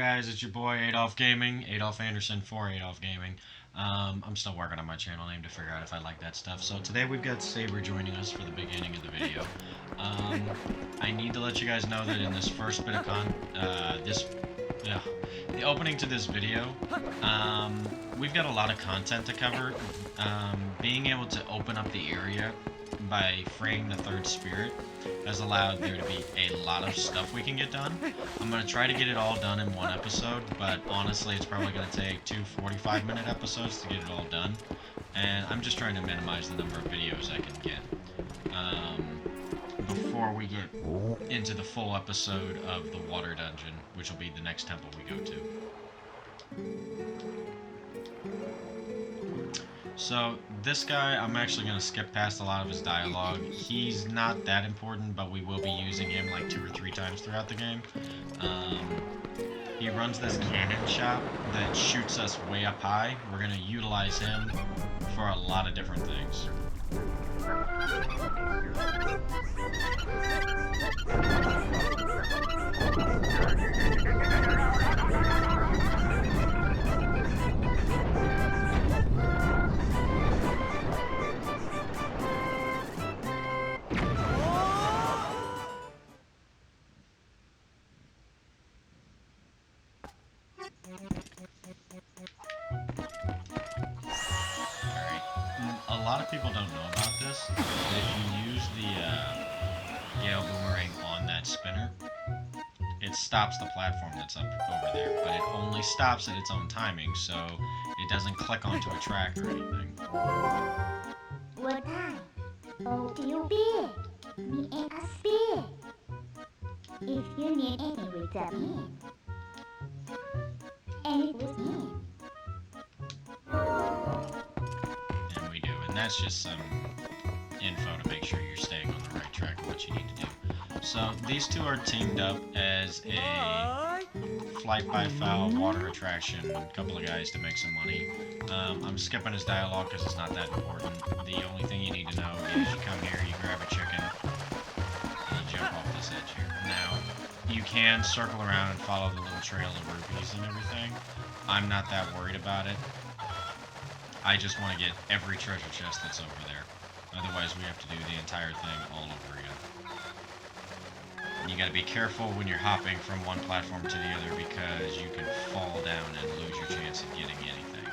guys, it's your boy Adolph Gaming, Adolph Anderson for Adolph Gaming. I'm still working on my channel name to figure out if I like that stuff. So today we've got Saber joining us for the beginning of the video. I need to let you guys know that in this first bit of the opening to this video, we've got a lot of content to cover. Being able to open up the area by freeing the third spirit has allowed there to be a lot of stuff we can get done. I'm going to try to get it all done in one episode, but honestly it's probably going to take 2 45-minute episodes to get it all done, and I'm just trying to minimize the number of videos I can get before we get into the full episode of the water dungeon, which will be the next temple we go to. So, this guy, I'm actually going to skip past a lot of his dialogue. He's not that important, but we will be using him like 2 or 3 times throughout the game. He runs this cannon shop that shoots us way up high. We're going to utilize him for a lot of different things. A lot of people don't know about this, but if you use the Gale Boomerang on that spinner, it stops the platform that's up over there, but it only stops at its own timing, so it doesn't click onto a track or anything. What time? Oh, you big. Me and a spear. If you need any vitamin. And it was in. And that's just some info to make sure you're staying on the right track of what you need to do. So these two are teamed up as a flight by foul water attraction, a couple of guys to make some money. I'm skipping his dialogue because it's not that important. The only thing you need to know is you come here, you grab a chicken, and you jump off this edge here. Now, you can circle around and follow the little trail of rupees and everything. I'm not that worried about it. I just want to get every treasure chest that's over there. Otherwise, we have to do the entire thing all over again. And you gotta be careful when you're hopping from one platform to the other because you can fall down and lose your chance of getting anything.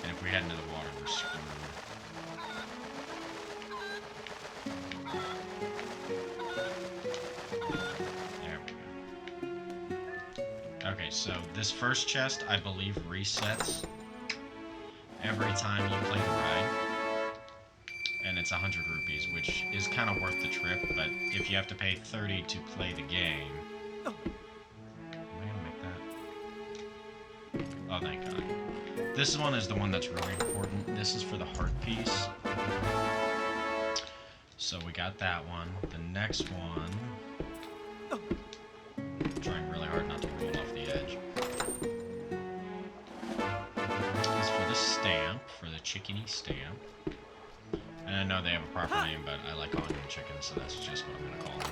And if we head into the water, we're screwed. There we go. Okay, so this first chest, I believe, resets every time you play the ride, and it's 100 rupees, which is kind of worth the trip, but if you have to pay 30 to play the game... Am I gonna make that? Oh, thank God. This one is the one that's really important. This is for the heart piece. So we got that one. The next one... I'm trying really hard not to roll off the edge. Stamp, for the chickeny stamp. And I know they have a proper name, but I like onion chicken, so that's just what I'm going to call them.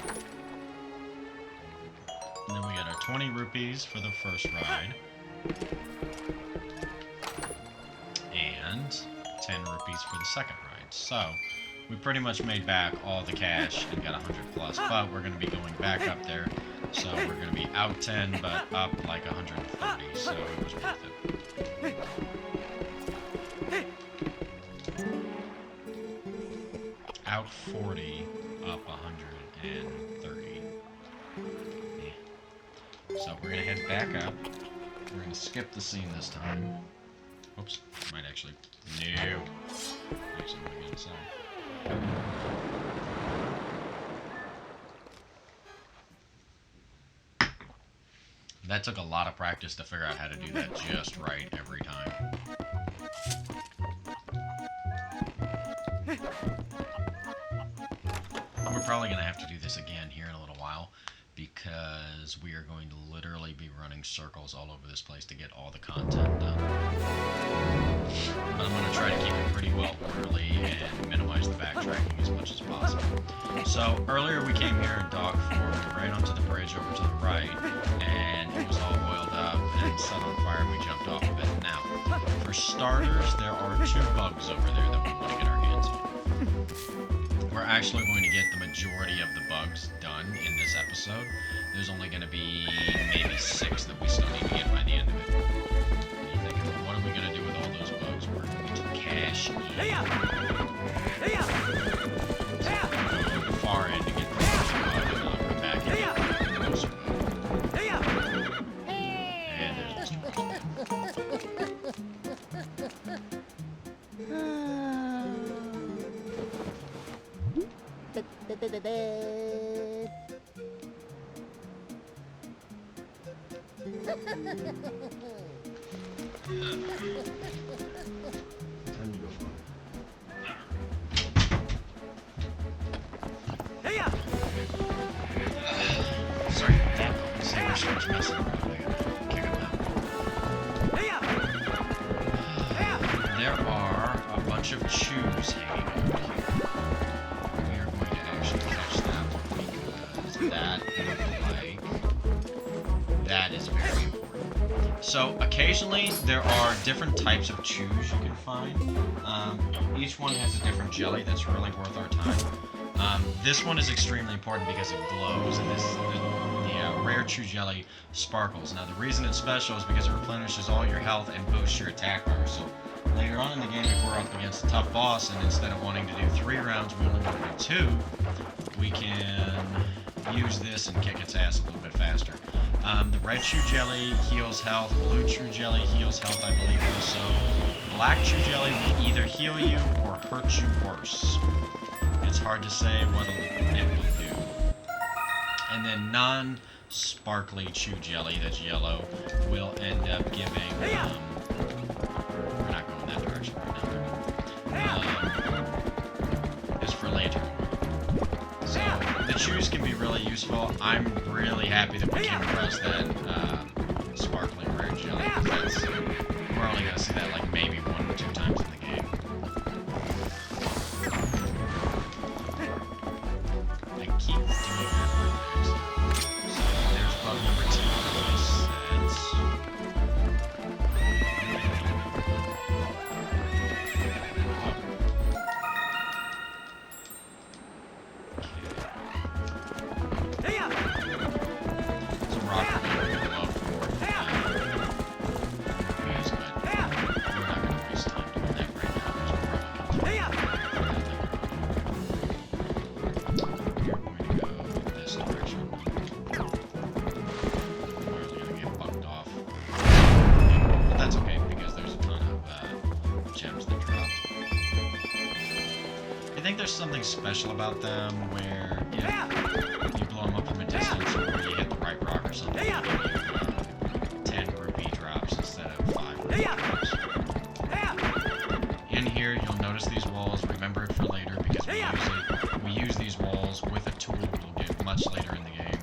And then we got our 20 rupees for the first ride. And 10 rupees for the second ride. So, we pretty much made back all the cash and got 100 plus, but we're going to be going back up there. So we're going to be out 10, but up like 130, so it was worth it. Out 40, up 130. Yeah. So we're gonna head back up. We're gonna skip the scene this time. Oops, might actually. No. Actually, I'm gonna get inside. That took a lot of practice to figure out how to do that just right every time. We're probably going to have to do this again here in a little while because we are going to literally be running circles all over this place to get all the content done. But I'm going to try to keep it pretty well orderly and minimize the backtracking as much as possible. So earlier we came here and docked forward right onto the bridge over to the right, and set on fire and we jumped off of it. Now, for starters, there are 2 bugs over there that we want to get our hands on. We're actually going to get the majority of the bugs done in this episode. There's only going to be maybe 6 that we still need to get by the end of it. And you think, well, what are we going to do with all those bugs? We're going to cash in. Far in to get the first bug, and then I'll go back and get the closer bug. And there's Mr. Sorry about that. Saber starts messing around. I gotta kick him out. There are a bunch of chews hanging out here. We are going to actually catch that one because that looked like that is very important. So occasionally there are different types of chews you can find. Each one has a different jelly that's really worth our time. This one is extremely important because it glows, and the rare chew jelly sparkles. Now the reason it's special is because it replenishes all your health and boosts your attack bar. So later on in the game, if we're up against a tough boss, and instead of wanting to do 3 rounds, we only want to do 2, we can use this and kick its ass a little bit faster. The red chew jelly heals health, blue chew jelly heals health, I believe also. Black chew jelly will either heal you or hurt you worse. It's hard to say what it will do. And then non-sparkly chew jelly that's yellow will end up giving, we're not going that direction right now. Is for later. So the chews can be really useful. I'm really happy that we came across that sparkling rare jelly. That's, we're only going to see that like maybe 1 or 2 times in the game. I keep doing that one. So there's bug number 2. There's something special about them where if you blow them up from a distance or you hit the right rock or something, they give you 10 rupee drops instead of 5 rupee drops. In here, you'll notice these walls. Remember it for later because we use these walls with a tool we'll get much later in the game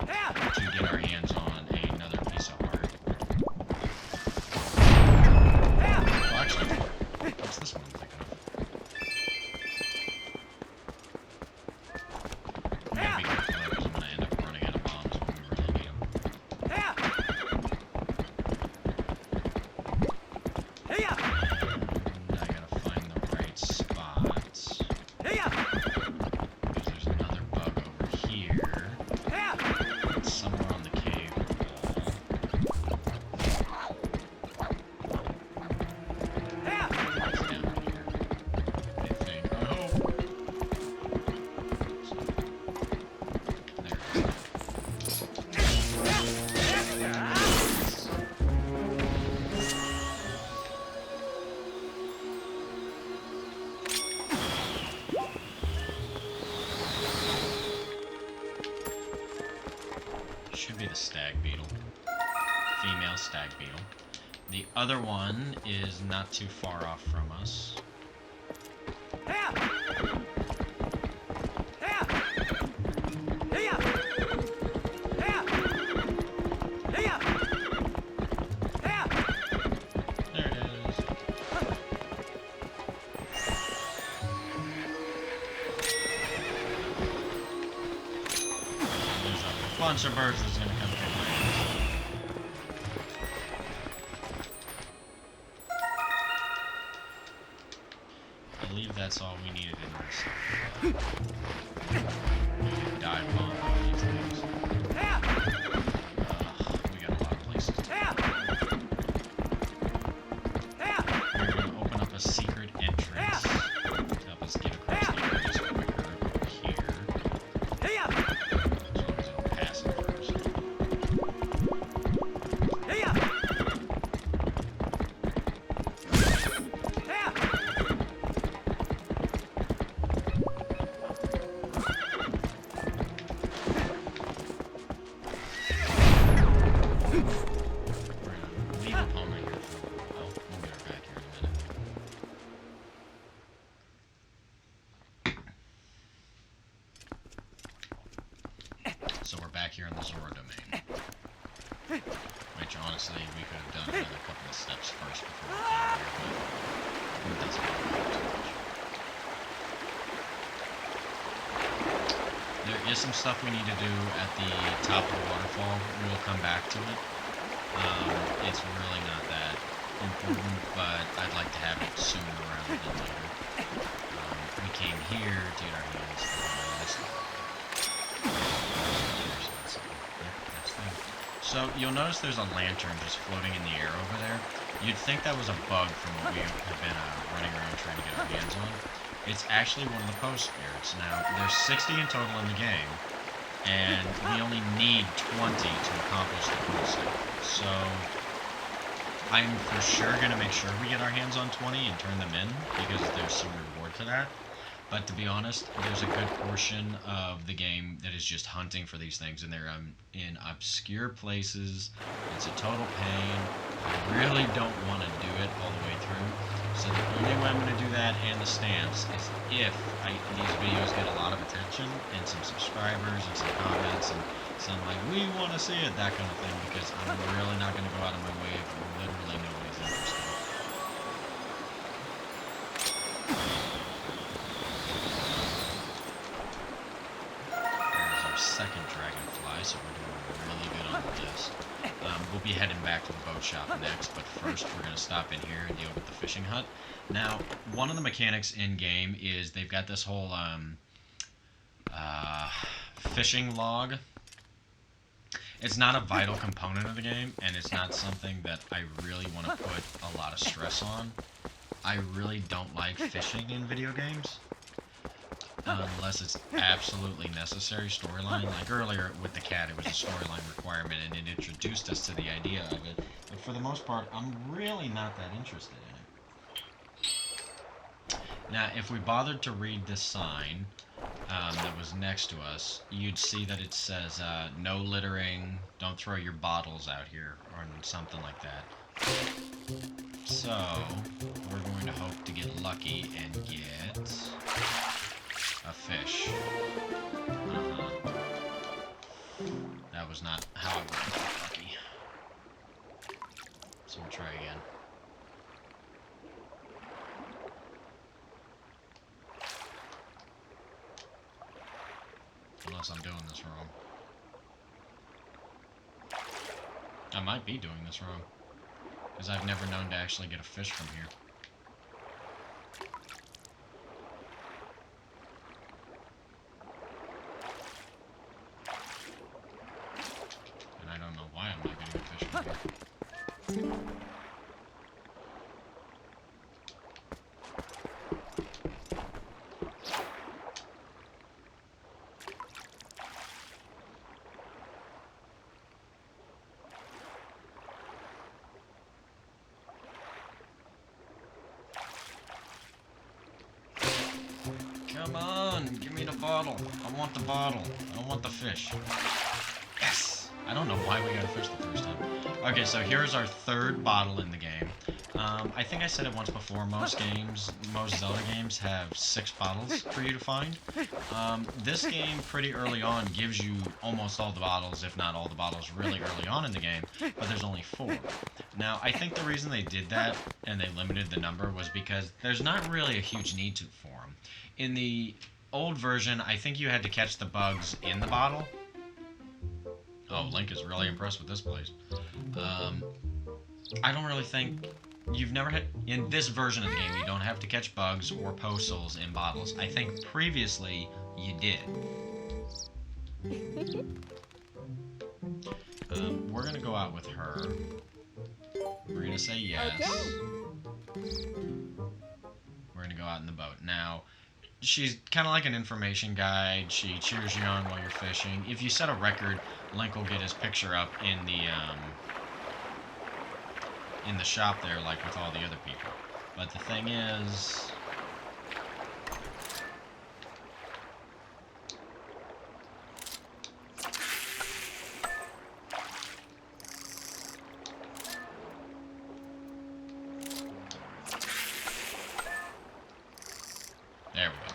to get our hands on another piece of art. Well, actually, what's this one I'm thinking of? Should be the stag beetle. Female stag beetle. The other one is not too far off from us. There it is. There's a bunch of birds that's gonna come through my here in the Zora domain. Which, honestly, we could have done another couple of steps first before we came here, but it doesn't matter too much. There is some stuff we need to do at the top of the waterfall. We'll come back to it. It's really not that important, but I'd like to have it sooner rather than later. We came here to get our hands on this. So you'll notice there's a lantern just floating in the air over there. You'd think that was a bug from what we have been running around trying to get our hands on. It's actually one of the post spirits. Now, there's 60 in total in the game, and we only need 20 to accomplish the post cycle. So I'm for sure going to make sure we get our hands on 20 and turn them in, because there's some reward to that. But to be honest, there's a good portion of the game that is just hunting for these things, and they're in obscure places. It's a total pain. I really don't want to do it all the way through. So the only way I'm going to do that and the stamps is if these videos get a lot of attention and some subscribers and some comments and some like, we want to see it, that kind of thing, because I'm really not going to go out of my way if literally nobody's interested. Second dragonfly, so we're doing really good on the list. We'll be heading back to the boat shop next, but first we're going to stop in here and deal with the fishing hut. Now, one of the mechanics in-game is they've got this whole fishing log. It's not a vital component of the game, and it's not something that I really want to put a lot of stress on. I really don't like fishing in video games. Unless it's absolutely necessary storyline. Like earlier with the cat, it was a storyline requirement and it introduced us to the idea of it. But for the most part, I'm really not that interested in it. Now, if we bothered to read this sign that was next to us, you'd see that it says, no littering, don't throw your bottles out here, or something like that. So, we're going to hope to get lucky and get a fish. That was not how I would have got lucky. So we'll try again. Unless I'm doing this wrong. I might be doing this wrong, because I've never known to actually get a fish from here. Why am I getting a fish from here? Come on, give me the bottle. I want the bottle. I don't want the fish. Yes! I don't know why we got a fish the first time. Okay, so here's our third bottle in the game. I think I said it once before, most Zelda games have 6 bottles for you to find. This game, pretty early on, gives you almost all the bottles, if not all the bottles, really early on in the game, but there's only 4. Now, I think the reason they did that, and they limited the number, was because there's not really a huge need for them. In the old version, I think you had to catch the bugs in the bottle. Oh, Link is really impressed with this place. I don't really think... You've never had... In this version of the game, you don't have to catch bugs or postals in bottles. I think previously, you did. We're gonna go out with her. We're gonna say yes. We're gonna go out in the boat. Now, she's kind of like an information guide. She cheers you on while you're fishing. If you set a record, Link will get his picture up in the shop there, like with all the other people. But the thing is, there we go.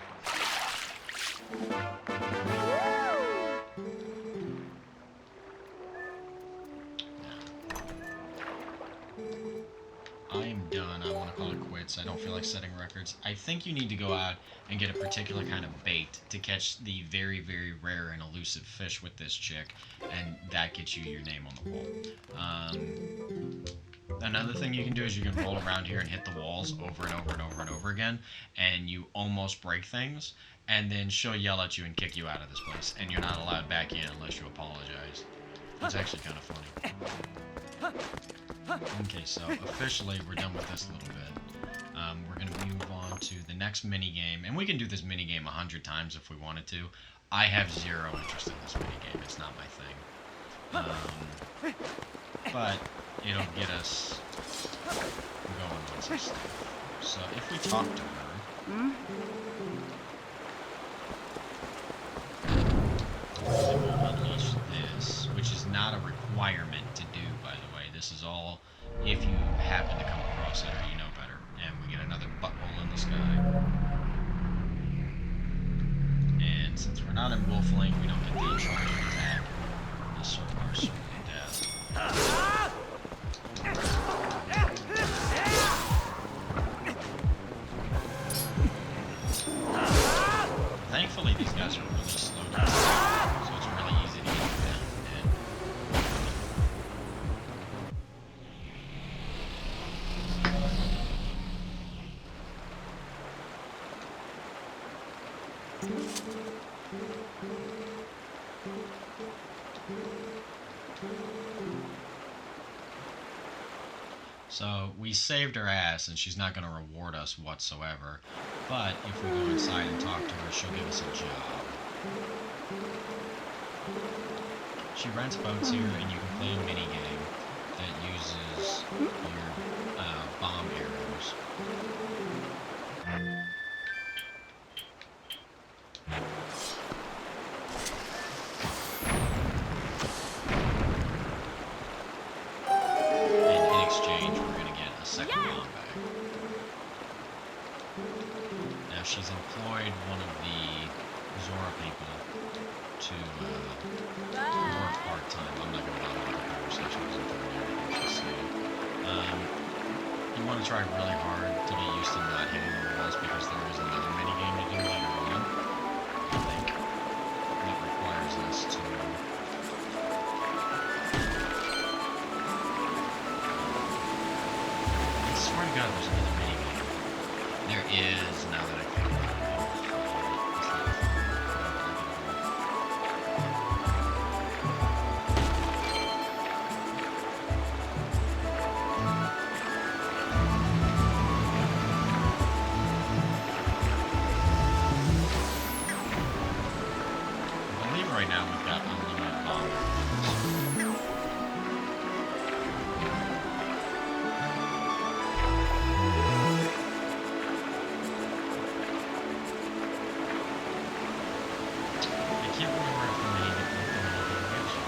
records. I don't feel like setting records. I think you need to go out and get a particular kind of bait to catch the very, very rare and elusive fish with this chick, and that gets you your name on the wall. Another thing you can do is you can roll around here and hit the walls over and over and over and over again, and you almost break things, and then she'll yell at you and kick you out of this place, and you're not allowed back in unless you apologize. It's actually kind of funny. Okay, so officially we're done with this little bit. We're going to move on to the next mini-game, and we can do this mini-game 100 times if we wanted to. I have zero interest in this mini-game. It's not my thing. But it'll get us going on some stuff. So if we talk to her... it will unleash this, which is not a requirement to do, by the way. This is all if you happen to come across it or you know better. And we get another butthole in the sky. And since we're not in Wolflink, we don't get the charging attack. This sort of our certain death. Thankfully, these guys are really slow to attack, so it's really easy to get them dead. So we saved her ass, and she's not going to reward us whatsoever. But if we go inside and talk to her, she'll give us a job. She rents boats here, and you can play a mini game that uses your bomb arrows. She's employed one of the Zora people to work part-time. I'm not going to bother with the conversation because I'm trying to hear everything she's saying. You want to try really hard to get used to not hitting the walls because there is another minigame to do later on, I think, that requires us to... I swear to God there's another minigame. There is, now that I think about it. I believe right now we've got unlimited bomb arrows. I can't remember if the minigame gives you.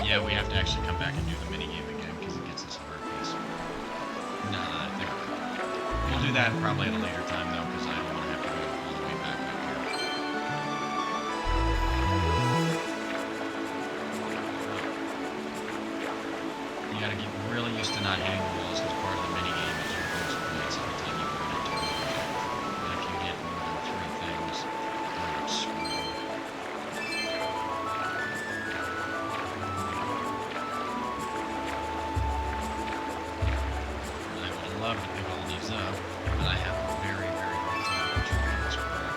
Yeah, we have to actually come back and do the minigame again because it gets us a herpes. Nah, I think we'll do that probably at a later time though because I don't want to have to go all the way back up here. You gotta get really used to not hitting the walls because part of the minigame is you lose points every time you run into a wall. And if you hit more than 3 things, you're screwed. Love to pick all these up, but I have a very, very hard time controlling this crap.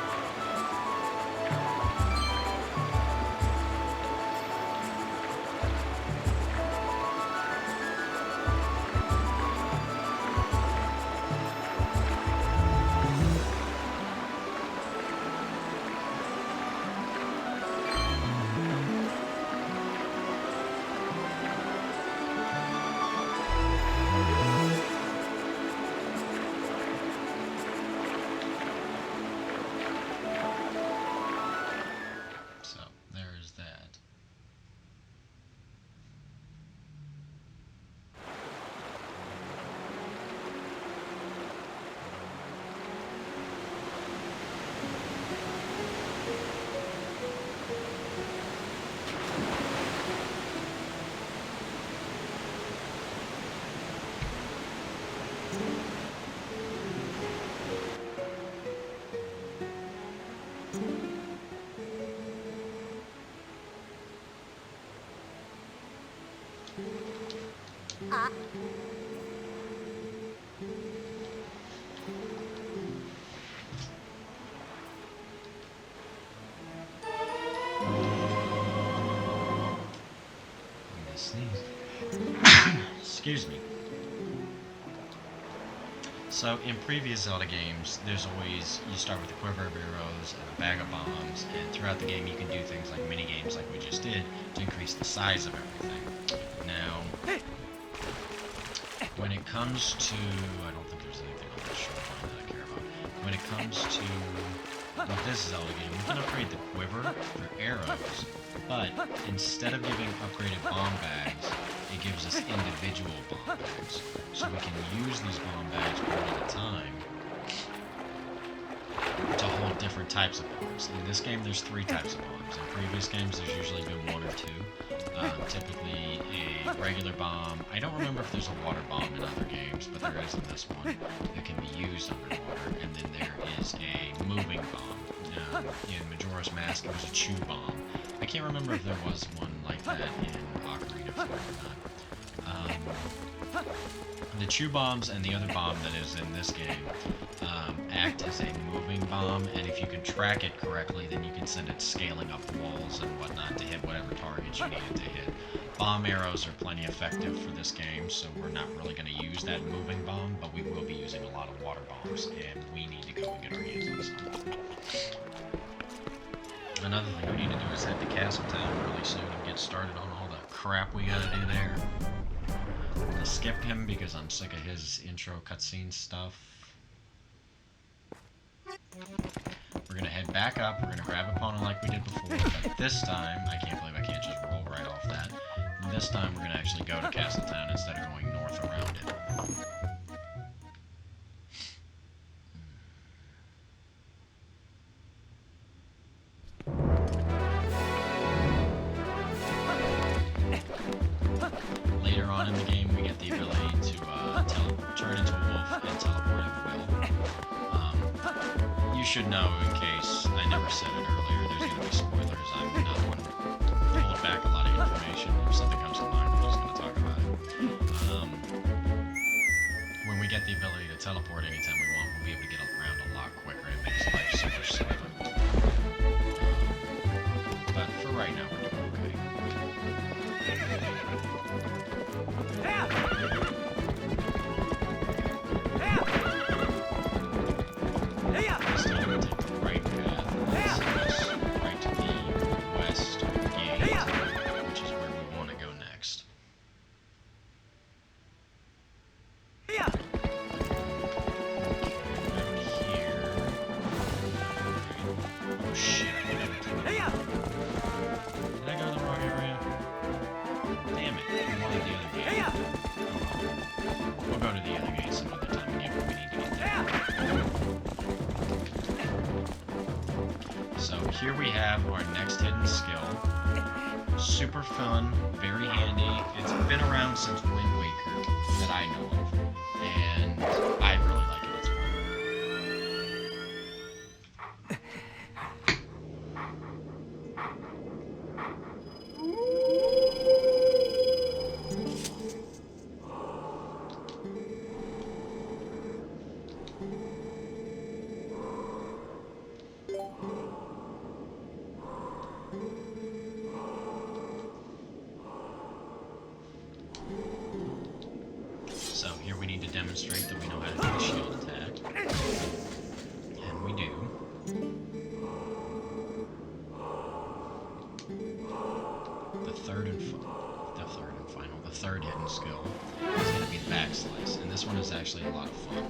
Excuse me. So in previous Zelda games, there's always, you start with a quiver of arrows and a bag of bombs, and throughout the game you can do things like mini games like we just did to increase the size of everything. Now, when it comes to, I don't think there's anything on this shoreline that I care about. When it comes to with this Zelda game, we can upgrade the quiver for arrows, but instead of giving upgraded bomb bags, it gives us individual bomb bags. So we can use these bomb bags one at a time to hold different types of bombs. In this game, there's 3 types of bombs. In previous games, there's usually been 1 or 2. Typically a regular bomb. I don't remember if there's a water bomb in other games, but there is in this one that can be used underwater. And then there is a moving bomb. In Majora's Mask, it was a chew bomb. I can't remember if there was one like that in Ocarina of Time or not. The chew bombs and the other bomb that is in this game act as a moving bomb, and if you can track it correctly, then you can send it scaling up walls and whatnot to hit whatever targets you need it to hit. Bomb arrows are plenty effective for this game, so we're not really going to use that moving bomb, but we will be using a lot of water bombs, and we need to go and get our hands on some. Another thing we need to do is head to Castle Town really soon and get started on all the crap we gotta do there. I'm gonna skip him because I'm sick of his intro cutscene stuff. We're gonna head back up, we're gonna grab Epona like we did before, but this time, I can't believe I can't just roll right off that. This time we're gonna actually go to Castle Town instead of going north around it. Later on in the game, we get the ability to turn into a wolf and teleport at will. You should know, in case I never said it earlier, there's going to be spoilers. I'm not going to hold back a lot of information. If something comes to mind, we're just going to talk about it. When we get the ability to teleport anytime we want, we'll be able to get around a lot quicker. It makes life super simple. But for right now, we're doing okay. Still going to take the right path. Let's right to the west gate, which is where we want to go next. Around here. Oh shit, I did I go to the wrong area? Damn it, I wanted the other gate. Oh, we'll go to the other gate some other time again when we need to get there. So here we have our next hidden skill. Super fun, very handy. It's been around since Wind Waker that I know of, and I really like it. It's fun. So here we need to demonstrate that we know how to do a shield attack. And we do. The third hidden skill is going to be the back slice, and this one is actually a lot of fun.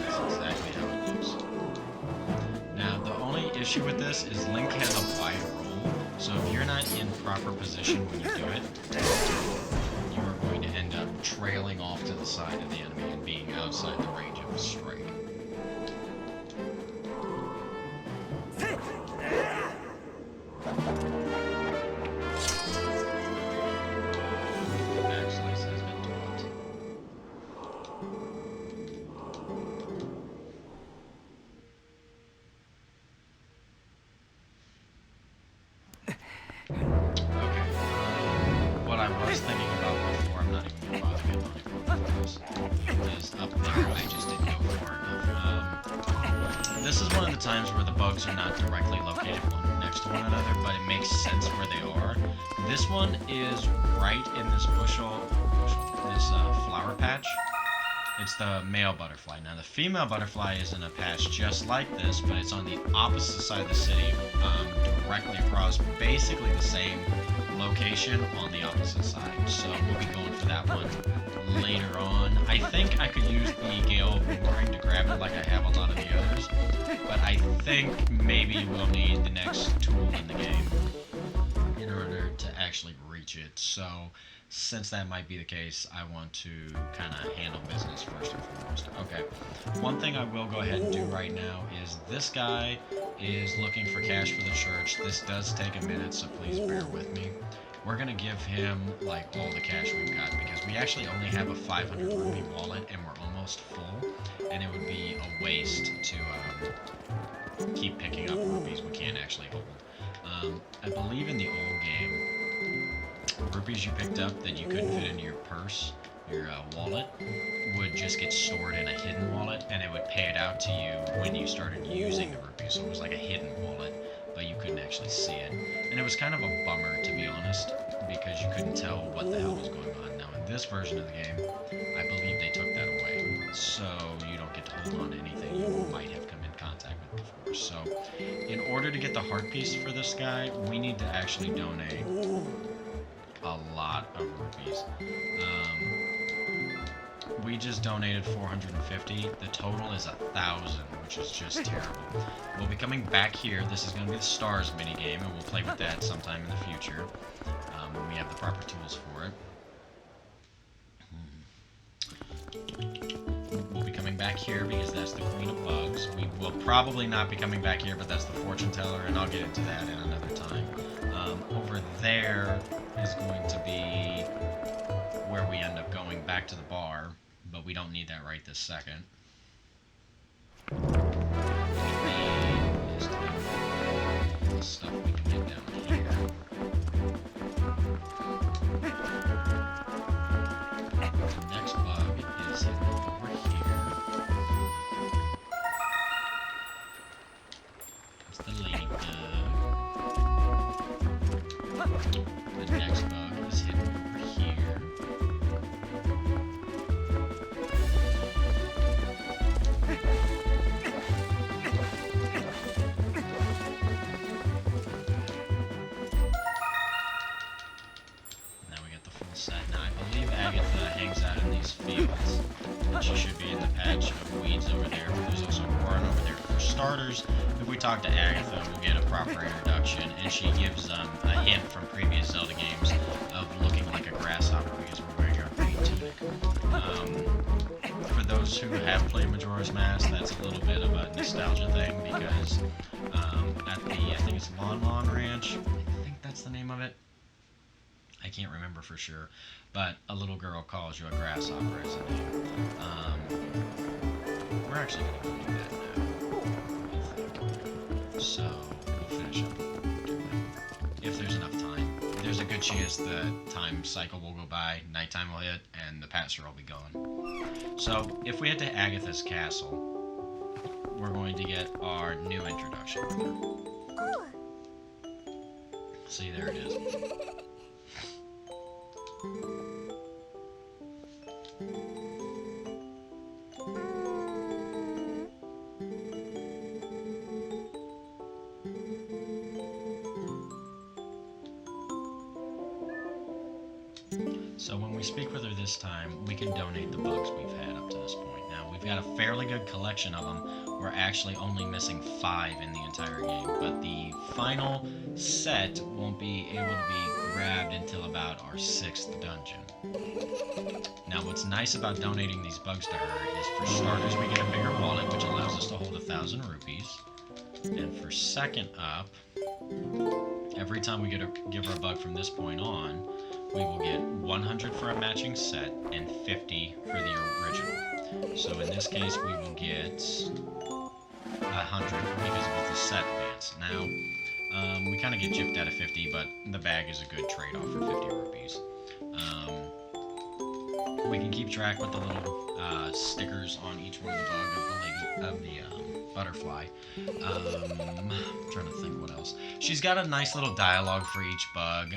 That's exactly how it looks. Now, the only issue with this is Link has a wide roll, so if you're not in proper position when you do it, you are going to end up trailing off to the side of the enemy and being outside the range of a strike. was thinking about before, I'm not even gonna bother getting on it, is up there. I just didn't go far enough. This is one of the times where the bugs are not directly located one next to one another, but it makes sense where they are. This one is right in this this flower patch. It's the male butterfly. Now the female butterfly is in a patch just like this, but it's on the opposite side of the city, directly across, basically the same location on the opposite side. So we'll be going for that one later on. I think I could use the Gale Boomerang to grab it like I have a lot of the others, but I think maybe we'll need the next tool in the game in order to actually reach it. So since that might be the case, I want to kind of handle business first and foremost. Okay, one thing I will go ahead and do right now is this guy is looking for cash for the church. This does take a minute, so please bear with me. We're going to give him like all the cash we've got because we actually only have a 500 rupee wallet and we're almost full, and it would be a waste to keep picking up rupees we can't actually hold. I believe in the old game, rupees you picked up that you couldn't fit into your purse, your wallet, would just get stored in a hidden wallet, and it would pay it out to you when you started using the rupees. So it was like a hidden wallet, but you couldn't actually see it. And it was kind of a bummer, to be honest, because you couldn't tell what the hell was going on. Now, in this version of the game, I believe they took that away, so you don't get to hold on to anything you might have come in contact with before. So, in order to get the heart piece for this guy, we need to actually donate a lot of rupees. We just donated 450. The total is 1,000, which is just terrible. We'll be coming back here. This is going to be the stars minigame, and we'll play with that sometime in the future when we have the proper tools for it. We'll be coming back here because that's the Queen of Bugs. We will probably not be coming back here, but that's the fortune teller, and I'll get into that in another time. Over there is going to be where we end up going back to the bar, but we don't need that right this second. The stuff we can get down here. The next bug is hidden over here. It's the ladybug. The next bug is hidden over here. Now we get the full set. Now I believe Agatha hangs out in these fields, and she should be in the patch of weeds over there. But there's also Warren over there. For starters, if we talk to Agatha, we'll get a proper introduction, and she gives a hint from previous Zelda games of looking like a grasshopper because we're wearing our green tunic. For those who have played Majora's Mask, that's a little bit of a nostalgia thing because at the, I think it's Lon Ranch, I think that's the name of it. I can't remember for sure, but a little girl calls you a grasshopper as a name. We're actually going to go do that now, I think. So, we'll finish up if there's enough time. There's a good chance the time cycle will go by, nighttime will hit, and the pastor will be gone. So, if we head to Agatha's castle, we're going to get our new introduction with her. See, there it is. So when we speak with her this time, we can donate the bugs we've had up to this point. Now, we've got a fairly good collection of them. We're actually only missing 5 in the entire game, but the final set won't be able to be grabbed until about our 6th dungeon. Now, what's nice about donating these bugs to her is, for starters, we get a bigger wallet, which allows us to hold 1,000 rupees. And for second up, every time we give her a bug from this point on, we will get 100 for a matching set and 50 for the original. So in this case, we will get 100 because of the set advance. Now, we kind of get gypped out of 50, but the bag is a good trade-off for 50 rupees. We can keep track with the little stickers on each one of the butterfly. I'm trying to think what else. She's got a nice little dialogue for each bug.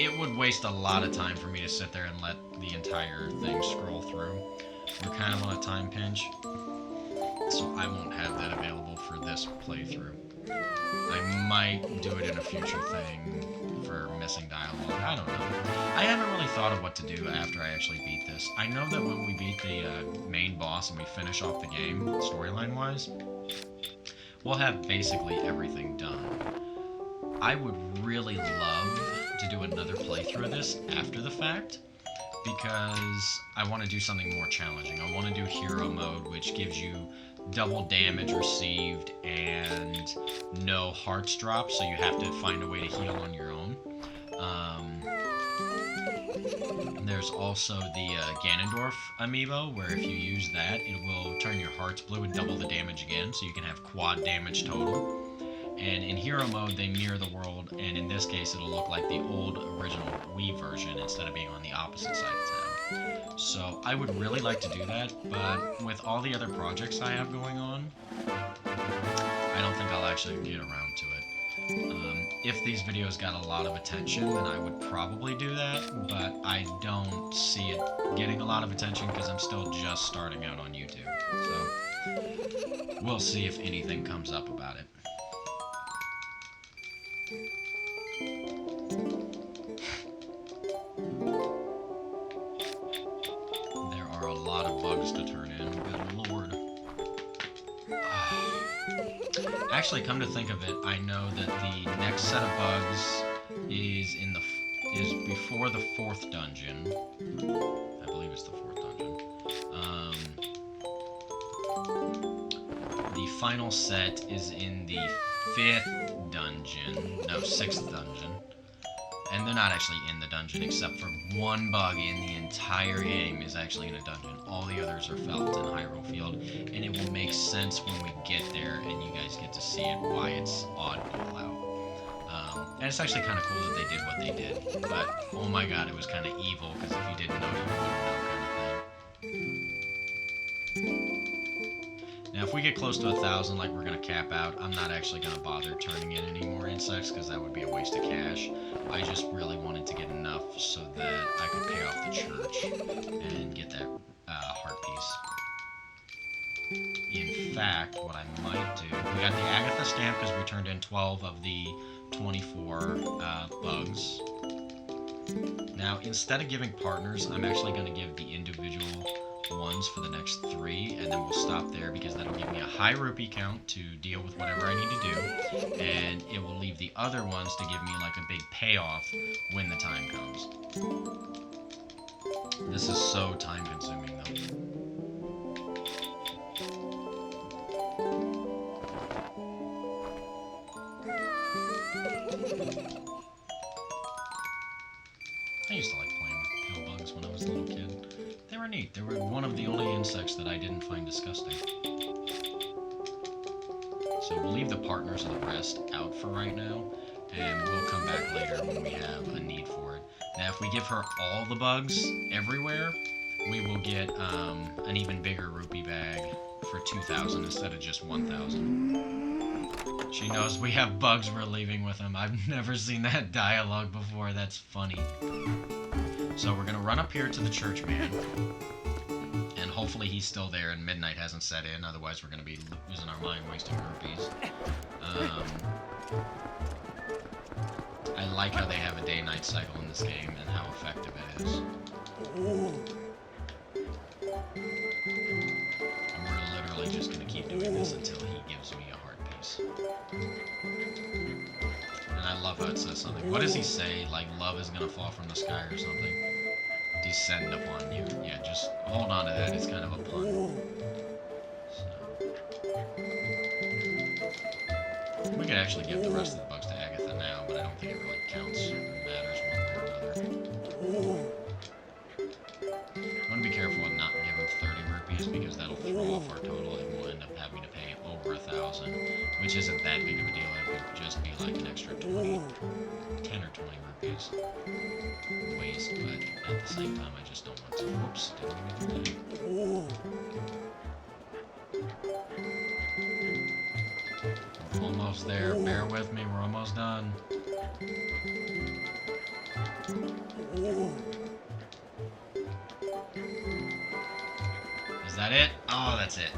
It would waste a lot of time for me to sit there and let the entire thing scroll through. We're kind of on a time pinch, so I won't have that available for this playthrough. I might do it in a future thing for missing dialogue. I don't know. I haven't really thought of what to do after I actually beat this. I know that when we beat the main boss and we finish off the game, storyline-wise, we'll have basically everything done. I would really love to do another playthrough of this after the fact, because I want to do something more challenging. I want to do hero mode, which gives you double damage received and no hearts drop, so you have to find a way to heal on your own. There's also the Ganondorf amiibo, where if you use that, it will turn your hearts blue and double the damage again, so you can have quad damage total. And in hero mode, they mirror the world, and in this case, it'll look like the old original Wii version instead of being on the opposite side of town. So I would really like to do that, but with all the other projects I have going on, I don't think I'll actually get around to it. If these videos got a lot of attention, then I would probably do that, but I don't see it getting a lot of attention because I'm still just starting out on YouTube. So we'll see if anything comes up about it. There are a lot of bugs to turn in, good lord. Actually, come to think of it, I know that the next set of bugs is before the 4th dungeon. I believe it's the 4th dungeon. The final set is in the 5th dungeon. No, 6th dungeon. And they're not actually in the dungeon, except for one bug in the entire game is actually in a dungeon. All the others are felt in Hyrule Field, and it will make sense when we get there and you guys get to see it, why it's oddball out. And it's actually kind of cool that they did what they did, but oh my god, it was kind of evil, because if you didn't know, you wouldn't know kind of thing. Now, if we get close to 1,000, like we're going to cap out, I'm not actually going to bother turning in any more insects, because that would be a waste of cash. I just really wanted to get enough so that I could pay off the church and get that heart piece. In fact, what I might do, we got the Agatha stamp because we turned in 12 of the 24 bugs. Now, instead of giving partners, I'm actually going to give the individual ones for the next 3, and then we'll stop there because that'll give me a high rupee count to deal with whatever I need to do, and it will leave the other ones to give me like a big payoff when the time comes. This is so time consuming though. I used to like playing with pill bugs when I was a little kid. They were neat. They were one of the only insects that I didn't find disgusting. So we'll leave the partners of the rest out for right now, and we'll come back later when we have a need for it. Now, if we give her all the bugs everywhere, we will get an even bigger rupee bag for 2,000 instead of just 1,000. She knows we have bugs we're leaving with him. I've never seen that dialogue before. That's funny. So we're going to run up here to the church man, and hopefully he's still there and midnight hasn't set in, otherwise we're going to be losing our mind wasting rupees. I like how they have a day-night cycle in this game and how effective it is. And we're literally just going to keep doing this until he gives me a heart piece. And I love how it says something. What does he say? Like, love is going to fall from the sky or something? Descend upon you. Yeah, just hold on to that. It's kind of a pun. So. We could actually give the rest of the bugs to Agatha now, but I don't think it really counts or matters one way or another. I'm going to be careful with not giving 30 rupees because that'll throw off our total and we'll end up having to pay over 1,000, which isn't that big of a deal. could just be like an extra 10 or 20 rupees waste, but at the same time, I just don't want to. Whoops, didn't mean to do that. We're almost there. Bear with me, we're almost done. Is that it? Oh, that's it.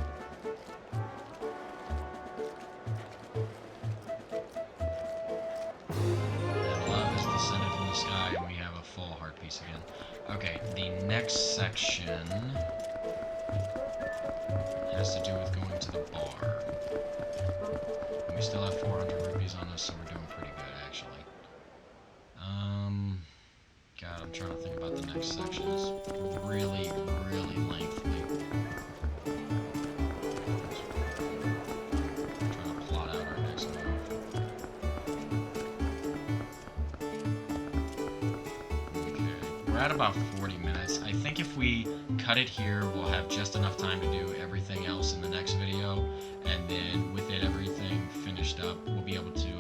And love is descended from the sky, and we have a full heart piece again. Okay, the next section has to do with going to the bar. And we still have 400 rupees on us, so we're doing pretty good, actually. God, I'm trying to think about the next section. It's really, really lengthy. I'm trying to plot out our next move. Okay, we're at about 40 minutes. I think if we cut it here, we'll have just enough time to do everything else in the next video, and then with it everything finished up, we'll be able to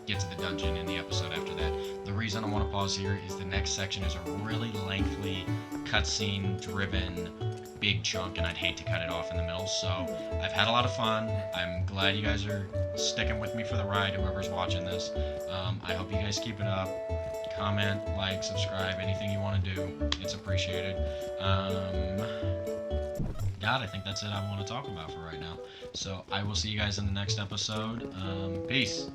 get to the dungeon in the episode after that. The reason I want to pause here is the next section is a really lengthy, cutscene driven, big chunk, and I'd hate to cut it off in the middle. So I've had a lot of fun. I'm glad you guys are sticking with me for the ride, whoever's watching this. I hope you guys keep it up. Comment, like, subscribe, anything you want to do. It's appreciated. God, I think that's it I want to talk about for right now. So I will see you guys in the next episode. Peace.